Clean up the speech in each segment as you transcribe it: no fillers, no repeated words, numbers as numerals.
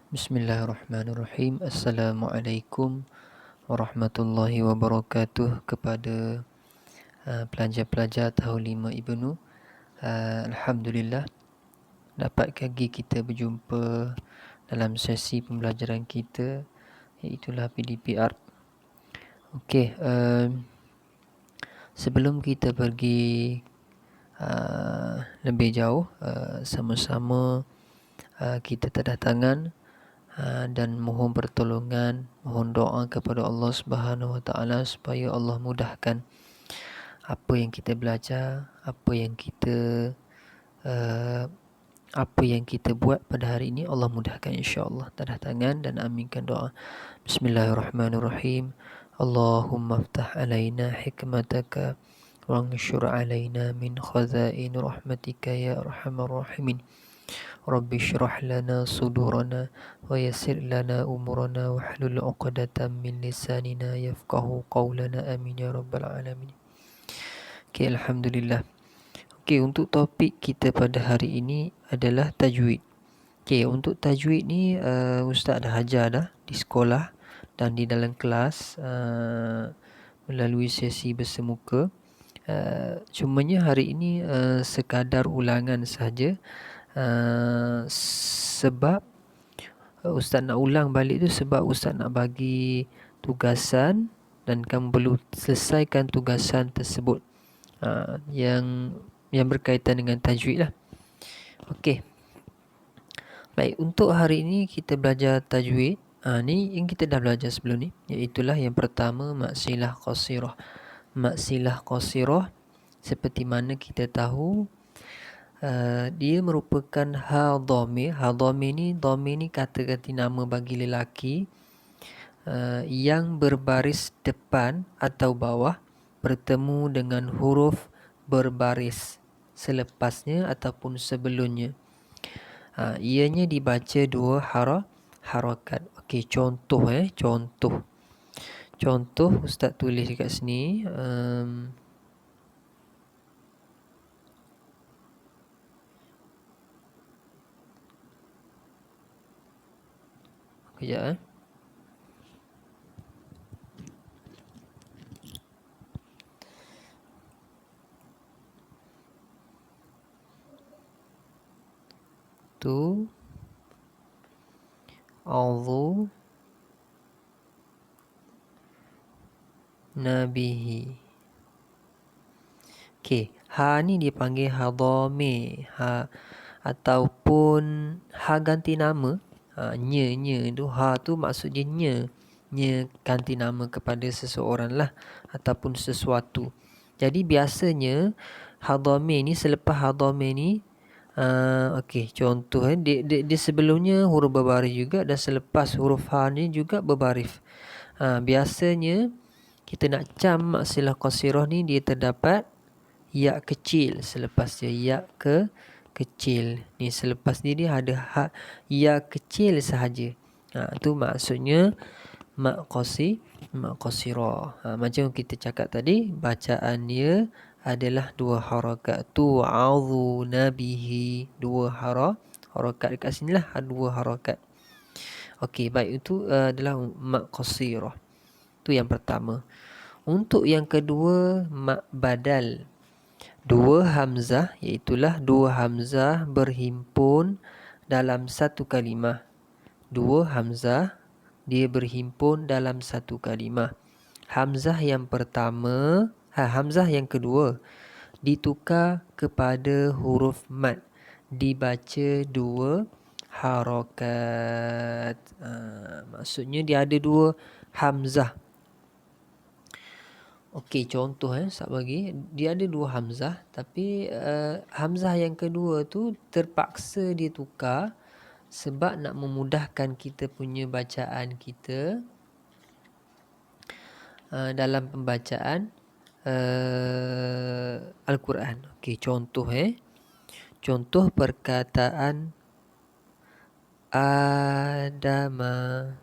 Bismillahirrahmanirrahim. Assalamualaikum warahmatullahi wabarakatuh kepada pelajar-pelajar tahun 5 Ibnu. Alhamdulillah dapat lagi kita berjumpa dalam sesi pembelajaran kita, iaitulah PDP Art. Okey, sebelum kita pergi lebih jauh, sama-sama kita tadah tangan dan mohon pertolongan, mohon doa kepada Allah Subhanahu Wa Taala supaya Allah mudahkan apa yang kita belajar, apa yang kita buat pada hari ini. Allah mudahkan insya-Allah. Tadah tangan dan aminkan doa. Bismillahirrahmanirrahim. Allahumma aftah alaina hikmataka wanshur alaina min khazain rahmatika ya arhamar rahimin. Rabbi syrah lana sudurana wa yassir lana umurana wahlul 'uqdatam min lisanina yafqahu qawlana, amin ya rabbal alamin. Okey, alhamdulillah. Okey, untuk topik kita pada hari ini adalah tajwid. Okey, untuk tajwid ni ustaz dah ajar dah di sekolah dan di dalam kelas melalui sesi bersemuka. Cumanya hari ini sekadar ulangan saja. Sebab ustaz nak ulang balik tu sebab ustaz nak bagi tugasan dan kamu perlu selesaikan tugasan tersebut yang berkaitan dengan tajwid lah. Okey. Baik, untuk hari ini kita belajar tajwid. Ni yang kita dah belajar sebelum ni, iaitulah yang pertama maksilah qasirah. Maksilah qasirah seperti mana kita tahu dia merupakan ha dhamir. Ha dhamir ni kata ganti nama bagi lelaki yang berbaris depan atau bawah bertemu dengan huruf berbaris selepasnya ataupun sebelumnya. Ianya dibaca dua harakat. Okey, contoh Contoh ustaz tulis dekat sini. Kejap tu a'udzu nabihi. Okey, ha ni dia panggil ha dhamir. Ha ataupun ha ganti nama. Nya tu, ha tu maksud dia nya ganti nama kepada seseorang lah ataupun sesuatu. Jadi biasanya ha dhamir ni, selepas ha dhamir ni okey, contoh dia sebelumnya huruf berbaris juga dan selepas huruf ha ni juga berbaris. Biasanya kita nak cam maksilah qasirah ni dia terdapat ya kecil selepas dia, ya kecil. Ni selepas ni dia ada ha ya kecil sahaja. Tu maksudnya mak qasirah. Macam kita cakap tadi, bacaan dia adalah dua harakat. Tu a'udzu nabihi, dua harakat dekat sinilah dua harakat. Okey, baik, itu adalah mak qasirah. Tu yang pertama. Untuk yang kedua, mak badal. Dua hamzah, iaitulah dua hamzah berhimpun dalam satu kalimah. Dua hamzah dia berhimpun dalam satu kalimah. Hamzah yang pertama, hamzah yang kedua ditukar kepada huruf mad, dibaca dua harakat. Maksudnya dia ada dua hamzah. Okey, contoh saya bagi, dia ada dua hamzah tapi hamzah yang kedua tu terpaksa dia tukar sebab nak memudahkan kita punya bacaan kita dalam pembacaan Al-Quran. Okey, contoh perkataan Adama.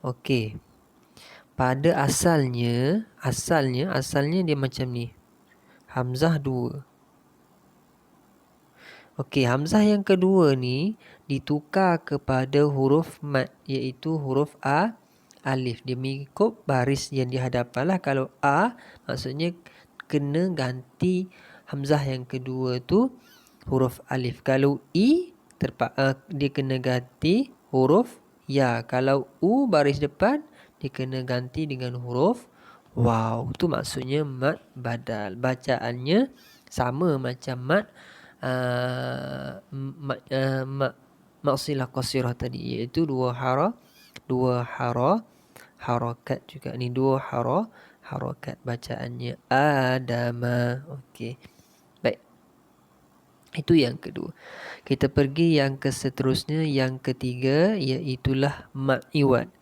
Okey, pada asalnya dia macam ni. Hamzah dua. Okey, hamzah yang kedua ni ditukar kepada huruf mat, iaitu huruf alif. Dia mengikut baris yang di hadapan lah. Kalau maksudnya kena ganti hamzah yang kedua tu huruf alif. Kalau dia kena ganti huruf ya. Kalau baris depan dia kena ganti dengan huruf waw. Tu maksudnya mat badal. Bacaannya sama macam mat maksilah qasirah tadi, iaitu dua harakat juga ni, dua harakat bacaannya adama. Okey. Baik. Itu yang kedua. Kita pergi yang seterusnya, yang ketiga, iaitulah mat iwad.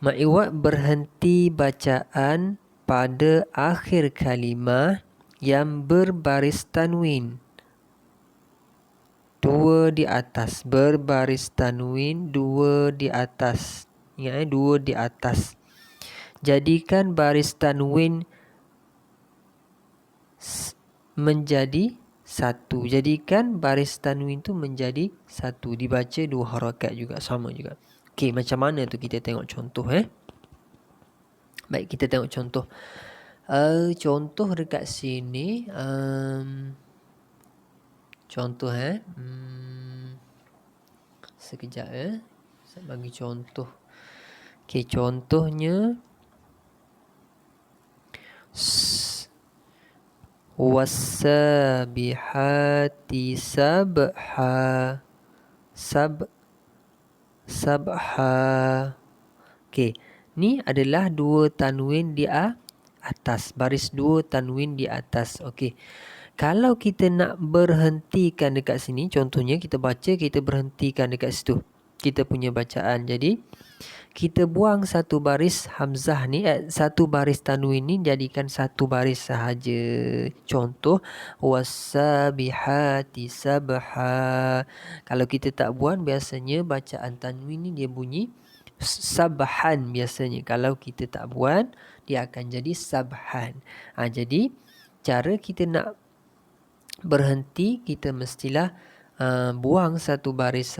Mat iwad berhenti bacaan pada akhir kalimah yang berbaris tanwin. Dua di atas, berbaris tanwin, dua di atas. Ingat dua di atas. Jadikan baris tanwin menjadi satu. Jadikan baris tanwin tu menjadi satu. Dibaca dua harakat juga, sama juga. Okey, macam mana tu kita tengok contoh Baik, kita tengok contoh. Contoh dekat sini, contoh sekejap saya bagi contoh. Okey, contohnya wasabihati sabha. Sabha. Okey, ni adalah dua tanwin di atas, baris dua tanwin di atas. Okey. Kalau kita nak berhentikan dekat sini, contohnya kita baca, kita berhentikan dekat situ, kita punya bacaan. Jadi kita buang satu baris hamzah ni, satu baris tanwin ni, jadikan satu baris sahaja. Contoh wasabihati sabha. Kalau kita tak buang, biasanya bacaan tanwin ni dia bunyi sabhan biasanya. Kalau kita tak buang, dia akan jadi sabhan. Jadi cara kita nak berhenti, kita mestilah buang satu baris,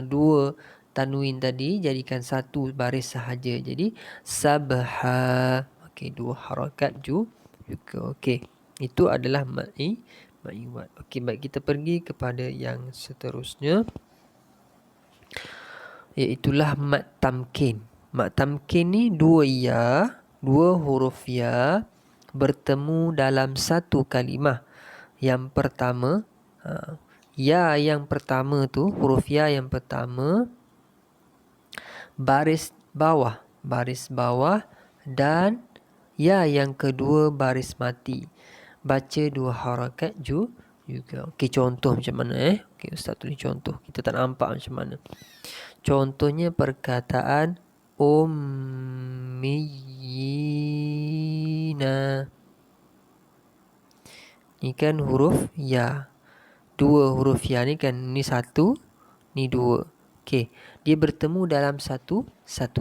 dua tanwin tadi, jadikan satu baris sahaja. Jadi sabha. Okey, dua harakat juga. Okey, itu adalah ma'iwad. Okey, baik, kita pergi kepada yang seterusnya, iaitulah mat tamkin. Mat tamkin ni dua huruf ya bertemu dalam satu kalimah. Yang pertama, ya yang pertama tu, huruf ya yang pertama baris bawah, dan ya yang kedua baris mati. Baca dua harakat juga. Okey, contoh macam mana Okey, Ustaz tulis contoh. Kita tak nampak macam mana. Contohnya perkataan ummiyina. Ni kan huruf ya. Dua huruf ya ni kan, ni satu, ni dua. Okey, dia bertemu dalam satu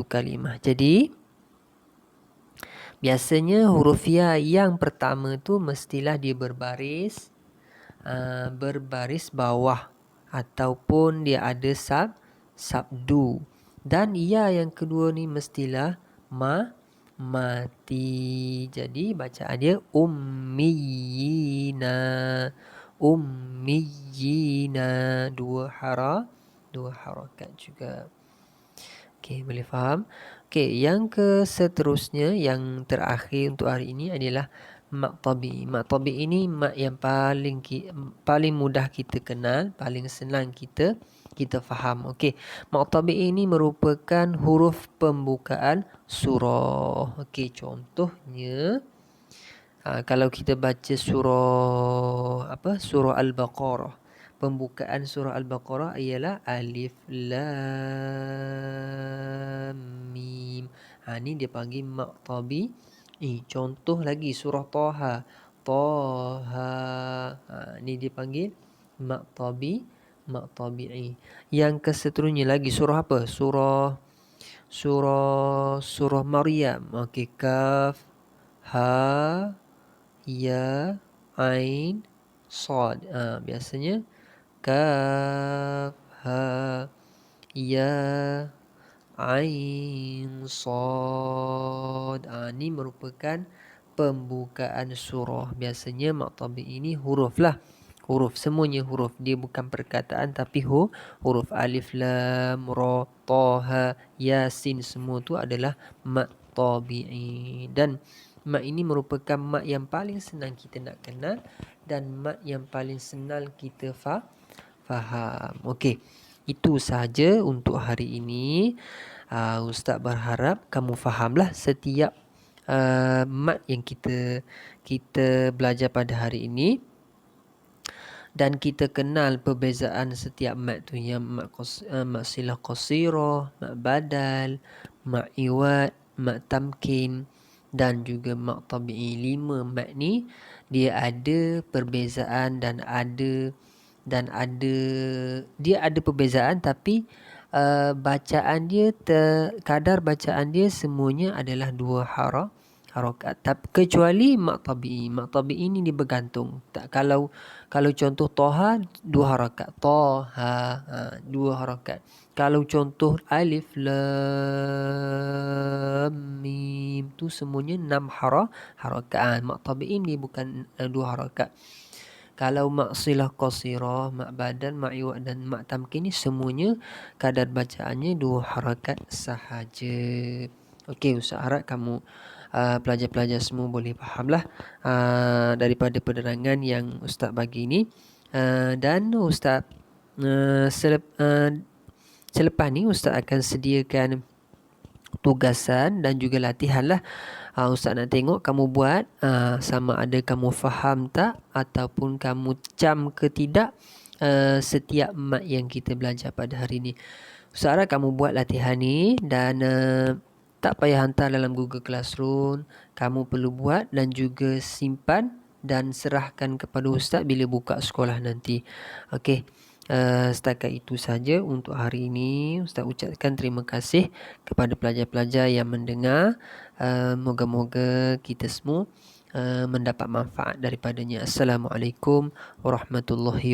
kalimah. Jadi biasanya huruf ya yang pertama tu mestilah dia berbaris bawah, ataupun dia ada sabdu. Dan ya yang kedua ni mestilah mati. Jadi bacaan dia ummiyina. Dua harakat juga. Okey, boleh faham? Okey, yang seterusnya, yang terakhir untuk hari ini adalah mat tabi'i. Mat tabi'i ini mat yang paling mudah kita kenal, paling senang kita faham. Okey, mat tabi'i ini merupakan huruf pembukaan surah. Okey, contohnya kalau kita baca surah Al-Baqarah, pembukaan surah Al-Baqarah ialah alif lam mim. Ni dia panggil mat tabi'i. Contoh lagi surah Taha. Ni dia panggil mat tabi'i. Yang keseterusnya lagi surah apa? Surah Maryam. Okey, kaf, ha, ya, ain, Sad. Biasanya kaf, ha, ya, ain, sad. Ini merupakan pembukaan surah. Biasanya mak tabi'i ini huruf lah. Huruf, semuanya huruf. Dia bukan perkataan tapi huruf. Alif, lam, ra, ta, ha, yasin, semua tu adalah mak tabi'i. Dan mak ini merupakan mak yang paling senang kita nak kenal dan mak yang paling senang kita faham. Okey. Itu sahaja untuk hari ini. Ustaz berharap kamu fahamlah setiap mat yang kita belajar pada hari ini, dan kita kenal perbezaan setiap mat tu, yang mat silah qasirah, mat badal, mat iwad, mat tamkin dan juga mat tabi'i. 5 mat ni dia ada perbezaan dan dia ada perbezaan, tapi bacaan dia kadar bacaan dia semuanya adalah 2 harakat, kecuali mak tabi'i. Mak tabi'i ni dia bergantung. Kalau contoh toha 2 harakat, toha 2 harakat. Kalau contoh alif lam mim tu semuanya 6 harakat. Mak tabi'i ni bukan 2 harakat. Kalau mak silah qasirah, mak badan, mak iwad dan mak tamkin ni semuanya kadar bacaannya 2 harakat sahaja. Okey, Ustaz harap kamu pelajar-pelajar semua boleh fahamlah daripada penerangan yang Ustaz bagi ni. Dan Ustaz selepas ni Ustaz akan sediakan tugasan dan juga latihan lah. Ustaz nak tengok kamu buat sama ada kamu faham tak ataupun kamu cam ke tidak setiap mat yang kita belajar pada hari ni. Ustaz harap kamu buat latihan ni dan tak payah hantar dalam Google Classroom. Kamu perlu buat dan juga simpan dan serahkan kepada Ustaz bila buka sekolah nanti. Okey. Setakat itu saja untuk hari ini. Ustaz ucapkan terima kasih kepada pelajar-pelajar yang mendengar. Moga-moga kita semua mendapat manfaat daripadanya. Assalamualaikum warahmatullahi wabarakatuh.